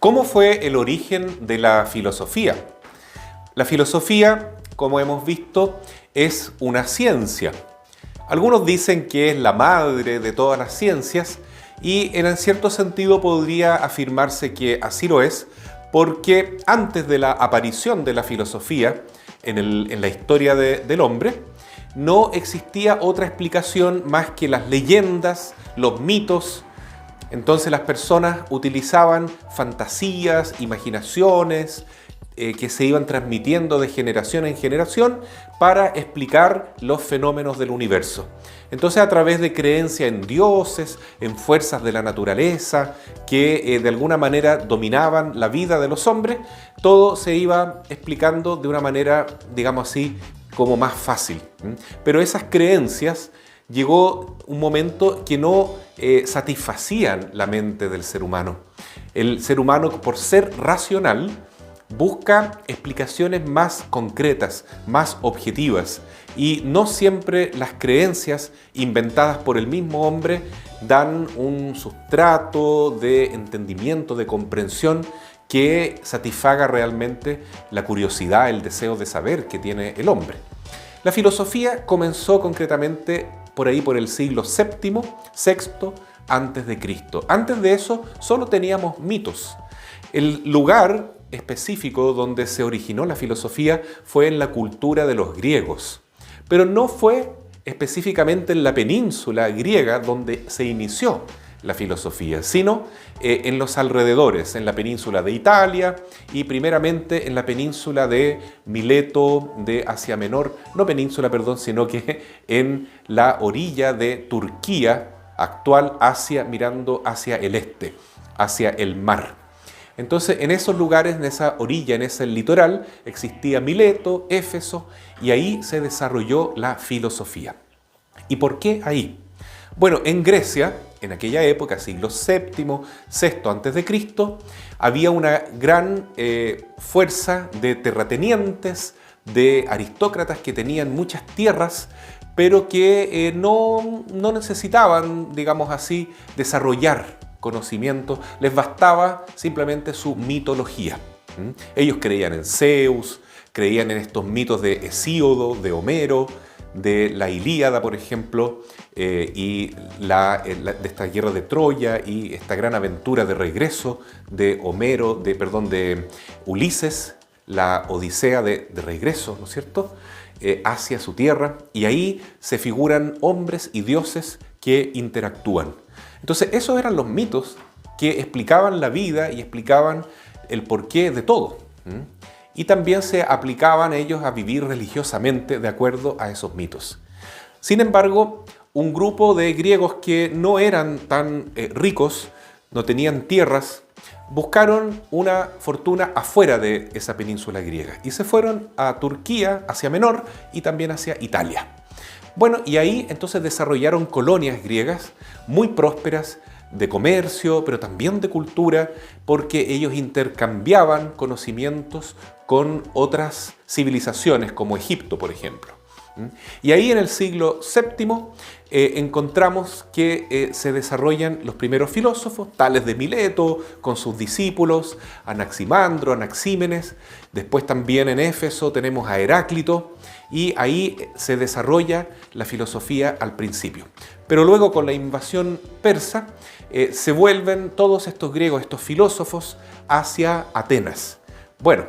¿Cómo fue el origen de la filosofía? La filosofía, como hemos visto, es una ciencia. Algunos dicen que es la madre de todas las ciencias y en cierto sentido podría afirmarse que así lo es, porque antes de la aparición de la filosofía en la historia del hombre, no existía otra explicación más que las leyendas, los mitos. Entonces las personas utilizaban fantasías, imaginaciones, que se iban transmitiendo de generación en generación para explicar los fenómenos del universo. Entonces, a través de creencia en dioses, en fuerzas de la naturaleza, que de alguna manera dominaban la vida de los hombres, todo se iba explicando de una manera, digamos así, como más fácil. Pero esas creencias llegó un momento que no satisfacían la mente del ser humano. El ser humano, por ser racional, busca explicaciones más concretas, más objetivas, y no siempre las creencias inventadas por el mismo hombre dan un sustrato de entendimiento, de comprensión que satisfaga realmente la curiosidad, el deseo de saber que tiene el hombre. La filosofía comenzó concretamente por ahí por el siglo VII, VI antes de Cristo. Antes de eso solo teníamos mitos. El lugar específico donde se originó la filosofía fue en la cultura de los griegos, pero no fue específicamente en la península griega donde se inició la filosofía, sino en los alrededores, en la península de Italia y primeramente en la península de Mileto, de Asia Menor, no península, perdón, sino que en la orilla de Turquía, actual Asia, mirando hacia el este, hacia el mar. Entonces, en esos lugares, en esa orilla, en ese litoral, existía Mileto, Éfeso, y ahí se desarrolló la filosofía. ¿Y por qué ahí? Bueno, en Grecia, en aquella época, siglo VII, VI antes de Cristo, había una gran fuerza de terratenientes, de aristócratas que tenían muchas tierras, pero que no necesitaban, digamos así, desarrollar conocimiento, les bastaba simplemente su mitología. Ellos creían en Zeus, creían en estos mitos de Hesíodo, de Homero, de la Ilíada, por ejemplo, y de esta guerra de Troya y esta gran aventura de regreso de Homero, de Ulises, la Odisea de regreso, ¿no es cierto?, hacia su tierra, y ahí se figuran hombres y dioses que interactúan. Entonces, esos eran los mitos que explicaban la vida y explicaban el porqué de todo. Y también se aplicaban ellos a vivir religiosamente de acuerdo a esos mitos. Sin embargo, un grupo de griegos que no eran tan ricos, no tenían tierras, buscaron una fortuna afuera de esa península griega y se fueron a Turquía, Asia Menor y también hacia Italia. Bueno, y ahí entonces desarrollaron colonias griegas muy prósperas de comercio, pero también de cultura, porque ellos intercambiaban conocimientos con otras civilizaciones, como Egipto, por ejemplo. Y ahí en el siglo VII encontramos que se desarrollan los primeros filósofos, tales de Mileto, con sus discípulos, Anaximandro, Anaxímenes. Después también en Éfeso tenemos a Heráclito, y ahí se desarrolla la filosofía al principio. Pero luego, con la invasión persa, se vuelven todos estos griegos, estos filósofos, hacia Atenas. Bueno,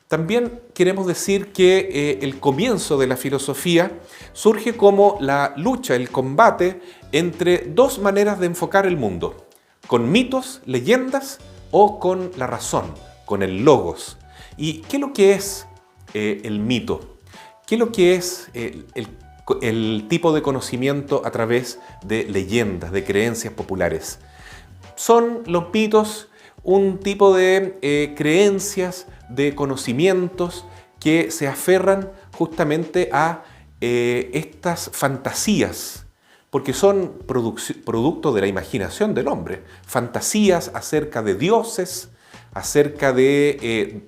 también queremos decir que el comienzo de la filosofía surge como la lucha, el combate entre dos maneras de enfocar el mundo: con mitos, leyendas, o con la razón, con el logos. ¿Y qué es lo que es el mito? ¿Qué es lo que es el tipo de conocimiento a través de leyendas, de creencias populares? Son los mitos un tipo de creencias, de conocimientos que se aferran justamente a estas fantasías, porque son producto de la imaginación del hombre. Fantasías acerca de dioses, acerca de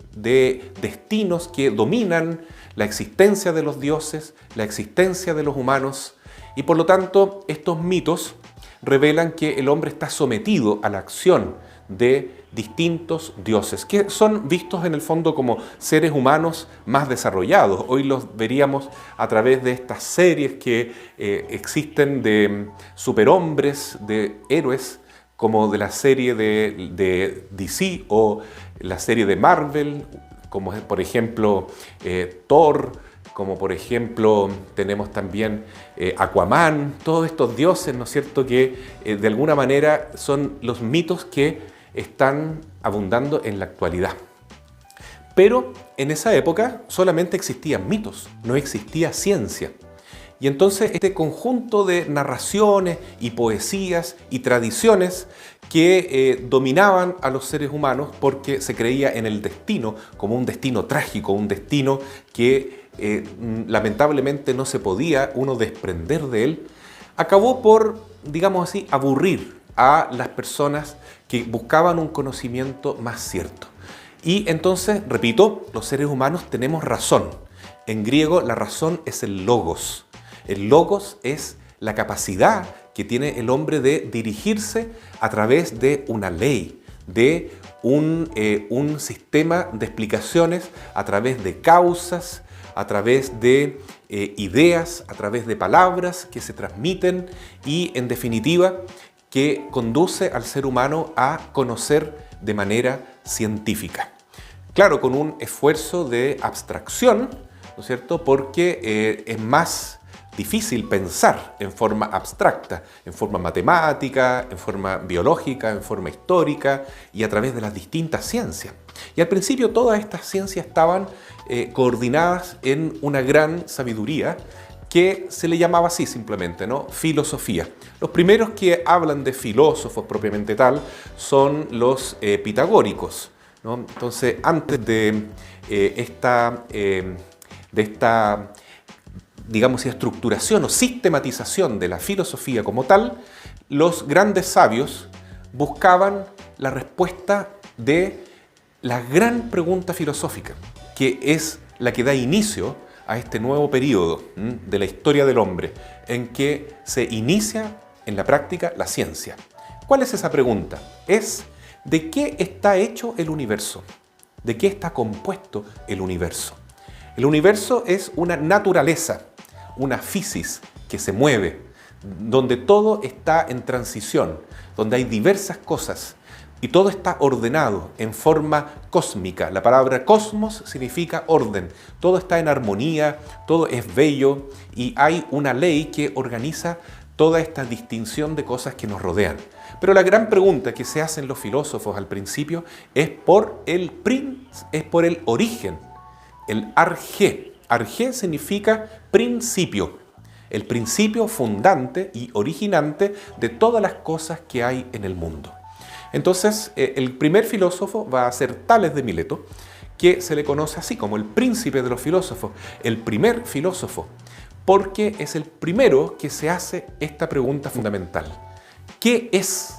destinos que dominan la existencia de los dioses, la existencia de los humanos, y por lo tanto estos mitos revelan que el hombre está sometido a la acción de distintos dioses, que son vistos en el fondo como seres humanos más desarrollados. Hoy los veríamos a través de estas series que existen de superhombres, de héroes, como de la serie de DC o la serie de Marvel, como por ejemplo Thor, como por ejemplo tenemos también Aquaman, todos estos dioses, ¿no es cierto?, que de alguna manera son los mitos que están abundando en la actualidad. Pero en esa época solamente existían mitos, no existía ciencia. Y entonces este conjunto de narraciones y poesías y tradiciones que dominaban a los seres humanos porque se creía en el destino como un destino trágico, un destino que lamentablemente no se podía uno desprender de él, acabó por, digamos así, aburrir a las personas que buscaban un conocimiento más cierto. Y entonces, repito, los seres humanos tenemos razón. En griego la razón es el logos. El logos es la capacidad que tiene el hombre de dirigirse a través de una ley, de un sistema de explicaciones a través de causas, a través de ideas, a través de palabras que se transmiten y, en definitiva, que conduce al ser humano a conocer de manera científica. Claro, con un esfuerzo de abstracción, ¿no es cierto?, porque es más difícil pensar en forma abstracta, en forma matemática, en forma biológica, en forma histórica y a través de las distintas ciencias. Y al principio todas estas ciencias estaban coordinadas en una gran sabiduría que se le llamaba así simplemente, ¿no?, filosofía. Los primeros que hablan de filósofos propiamente tal son los pitagóricos, ¿no? Entonces, antes de esta digamos, estructuración o sistematización de la filosofía como tal, los grandes sabios buscaban la respuesta de la gran pregunta filosófica, que es la que da inicio a este nuevo periodo de la historia del hombre, en que se inicia en la práctica la ciencia. ¿Cuál es esa pregunta? Es ¿de qué está hecho el universo? ¿De qué está compuesto el universo? El universo es una naturaleza, una physis que se mueve, donde todo está en transición, donde hay diversas cosas y todo está ordenado en forma cósmica. La palabra cosmos significa orden, todo está en armonía, todo es bello y hay una ley que organiza toda esta distinción de cosas que nos rodean. Pero la gran pregunta que se hacen los filósofos al principio es por el origen, el arjé. Arjé significa principio, el principio fundante y originante de todas las cosas que hay en el mundo. Entonces, el primer filósofo va a ser Tales de Mileto, que se le conoce así como el príncipe de los filósofos, el primer filósofo, porque es el primero que se hace esta pregunta fundamental. ¿Qué es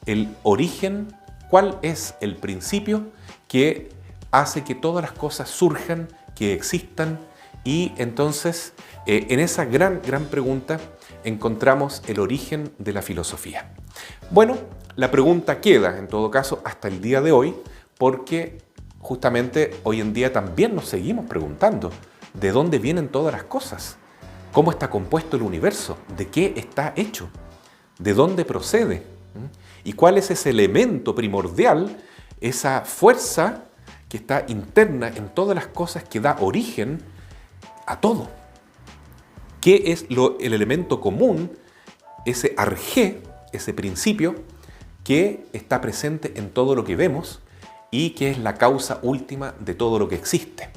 el origen? ¿Cuál es el principio que hace que todas las cosas surjan, que existan? Y entonces, en esa gran pregunta encontramos el origen de la filosofía. Bueno, la pregunta queda, en todo caso, hasta el día de hoy, porque justamente hoy en día también nos seguimos preguntando ¿de dónde vienen todas las cosas? ¿Cómo está compuesto el universo? ¿De qué está hecho? ¿De dónde procede? ¿Y cuál es ese elemento primordial, esa fuerza que está interna en todas las cosas que da origen a todo? ¿Qué es el elemento común, ese arjé, ese principio que está presente en todo lo que vemos y que es la causa última de todo lo que existe?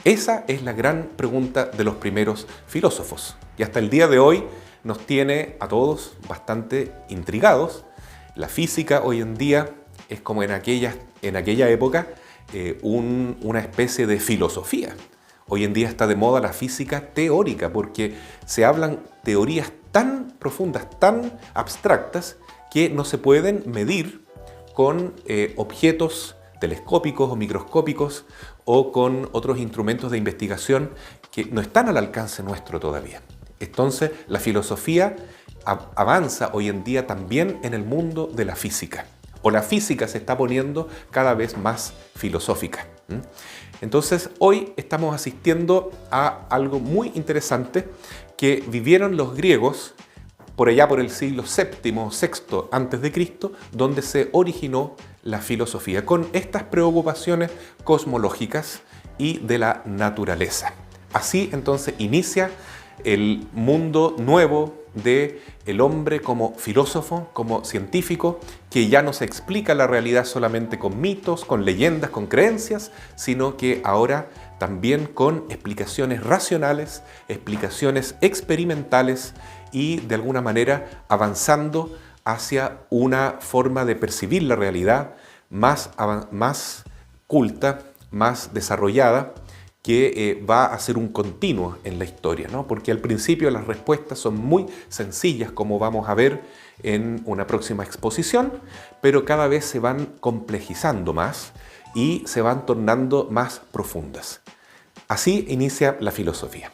Esa es la gran pregunta de los primeros filósofos y hasta el día de hoy nos tiene a todos bastante intrigados. La física hoy en día es como en aquella época una especie de filosofía. Hoy en día está de moda la física teórica porque se hablan teorías tan profundas, tan abstractas que no se pueden medir con objetos telescópicos o microscópicos o con otros instrumentos de investigación que no están al alcance nuestro todavía. Entonces, la filosofía avanza hoy en día también en el mundo de la física. o la física se está poniendo cada vez más filosófica. Entonces, hoy estamos asistiendo a algo muy interesante que vivieron los griegos por allá por el siglo VII, VI antes de Cristo, donde se originó la filosofía, con estas preocupaciones cosmológicas y de la naturaleza. Así entonces inicia el mundo nuevo del hombre como filósofo, como científico, que ya no se explica la realidad solamente con mitos, con leyendas, con creencias, sino que ahora también con explicaciones racionales, explicaciones experimentales y de alguna manera avanzando hacia una forma de percibir la realidad más culta, más desarrollada, que va a ser un continuo en la historia, ¿no? Porque al principio las respuestas son muy sencillas, como vamos a ver en una próxima exposición, pero cada vez se van complejizando más y se van tornando más profundas. Así inicia la filosofía.